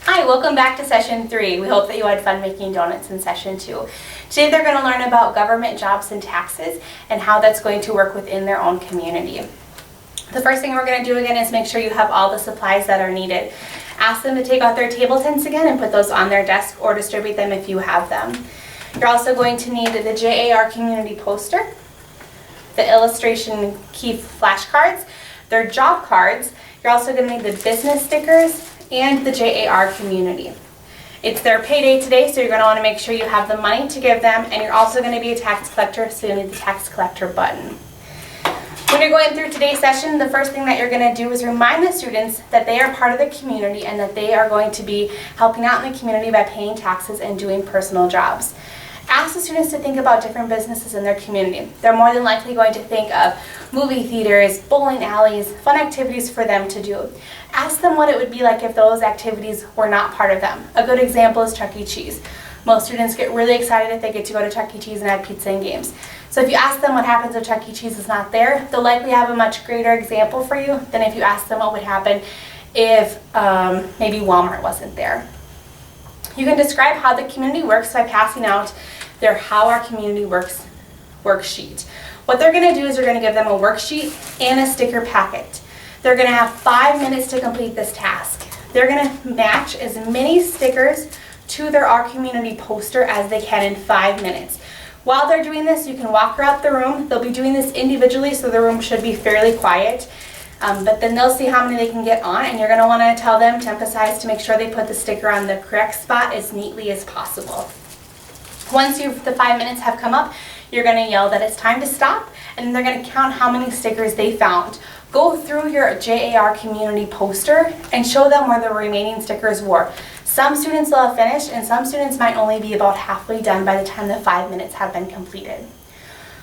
Hi, welcome back to session 3. We hope that you had fun making donuts in session 2. Today they're going to learn about government jobs and taxes and how that's going to work within their own community. The first thing we're going to do again is make sure you have all the supplies that are needed. Ask them to take out their table tents again and put those on their desk or distribute them if you have them. You're also going to need the JAR community poster, the illustration key flashcards, their job cards. You're also going to need the business stickers and the JAR community. It's their payday today, so you're going to want to make sure you have the money to give them, and you're also going to be a tax collector, so you need the tax collector button. When you're going through today's session, the first thing that you're going to do is remind the students that they are part of the community and that they are going to be helping out in the community by paying taxes and doing personal jobs. Ask the students to think about different businesses in their community. They're more than likely going to think of movie theaters, bowling alleys, fun activities for them to do. Ask them what it would be like if those activities were not part of them. A good example is Chuck E. Cheese. Most students get really excited if they get to go to Chuck E. Cheese and have pizza and games. So if you ask them what happens if Chuck E. Cheese is not there, they'll likely have a much greater example for you than if you ask them what would happen if maybe Walmart wasn't there. You can describe how the community works by passing out their How Our Community Works worksheet. What they're going to do is you're going to give them a worksheet and a sticker packet. They're going to have 5 minutes to complete this task. They're going to match as many stickers to their Our Community poster as they can in 5 minutes. While they're doing this, you can walk around the room. They'll be doing this individually, so the room should be fairly quiet. But then they'll see how many they can get on, and you're going to want to tell them to emphasize to make sure they put the sticker on the correct spot as neatly as possible. Once the 5 minutes have come up, you're going to yell that it's time to stop, and then they're going to count how many stickers they found. Go through your JAR community poster and show them where the remaining stickers were. Some students will have finished, and some students might only be about halfway done by the time the 5 minutes have been completed.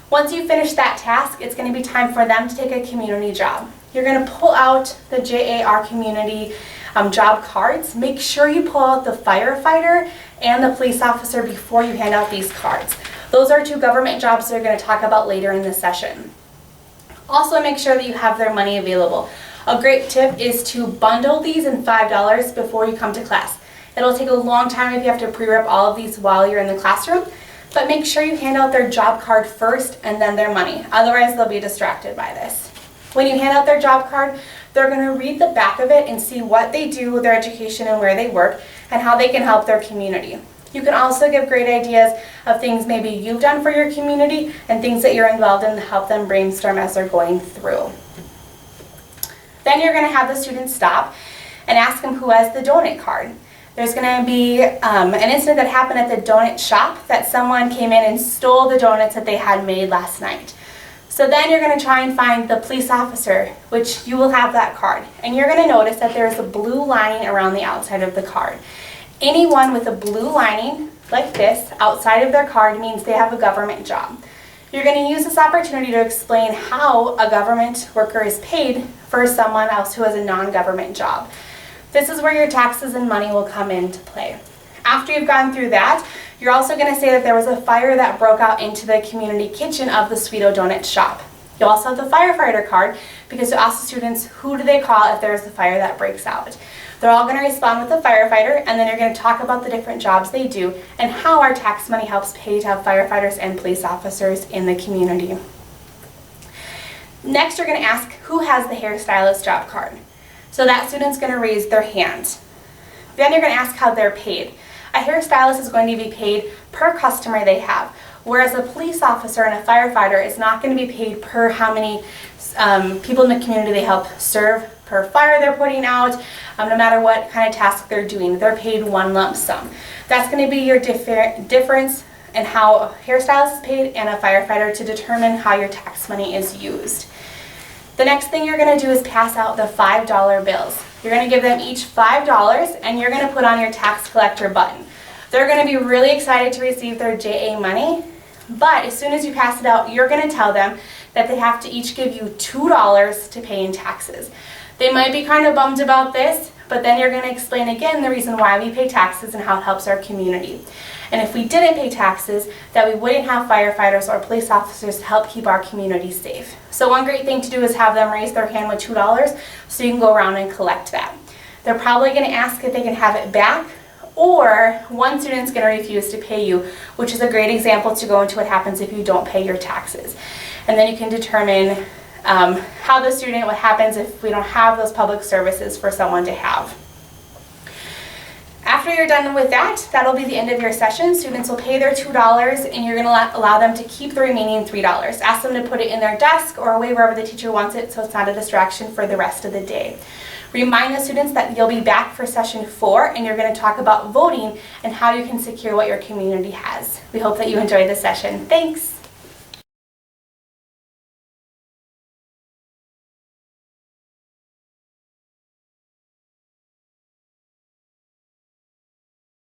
Once you finish that task, it's going to be time for them to take a community job. You're going to pull out the JAR community job cards. Make sure you pull out the firefighter and the police officer before you hand out these cards. Those are 2 government jobs that we're going to talk about later in the session. Also, make sure that you have their money available. A great tip is to bundle these in $5 before you come to class. It'll take a long time if you have to pre-rip all of these while you're in the classroom, but make sure you hand out their job card first and then their money. Otherwise, they'll be distracted by this. When you hand out their job card, they're going to read the back of it and see what they do, their education, and where they work, and how they can help their community. You can also give great ideas of things maybe you've done for your community and things that you're involved in to help them brainstorm as they're going through. Then you're going to have the students stop and ask them who has the donut card. There's going to be an incident that happened at the donut shop that someone came in and stole the donuts that they had made last night. So then you're going to try and find the police officer, which you will have that card. And you're going to notice that there's a blue lining around the outside of the card. Anyone with a blue lining like this outside of their card means they have a government job. You're going to use this opportunity to explain how a government worker is paid for someone else who has a non-government job. This is where your taxes and money will come into play. After you've gone through that, you're also going to say that there was a fire that broke out into the community kitchen of the Sweeto Donut shop. You'll also have the firefighter card because you ask the students who do they call if there's a fire that breaks out. They're all going to respond with the firefighter, and then you're going to talk about the different jobs they do and how our tax money helps pay to have firefighters and police officers in the community. Next, you're going to ask who has the hairstylist job card. So that student's going to raise their hand. Then you're going to ask how they're paid. A hairstylist is going to be paid per customer they have, whereas a police officer and a firefighter is not going to be paid per how many people in the community they help serve, per fire they're putting out, no matter what kind of task they're doing. They're paid one lump sum. That's going to be your difference in how a hairstylist is paid and a firefighter to determine how your tax money is used. The next thing you're going to do is pass out the $5 bills. You're going to give them each $5 and you're going to put on your tax collector button. They're going to be really excited to receive their JA money, but as soon as you pass it out, you're going to tell them that they have to each give you $2 to pay in taxes. They might be kind of bummed about this, but then you're going to explain again the reason why we pay taxes and how it helps our community. And if we didn't pay taxes, that we wouldn't have firefighters or police officers to help keep our community safe. So one great thing to do is have them raise their hand with $2 so you can go around and collect that. They're probably going to ask if they can have it back, or one student's going to refuse to pay you, which is a great example to go into what happens if you don't pay your taxes. And then you can determine what happens if we don't have those public services for someone to have. After you're done with that, that'll be the end of your session. Students will pay their $2 and you're going to allow them to keep the remaining $3. Ask them to put it in their desk or away wherever the teacher wants it so it's not a distraction for the rest of the day. Remind the students that you'll be back for session 4 and you're going to talk about voting and how you can secure what your community has. We hope that you enjoyed this session. Thanks!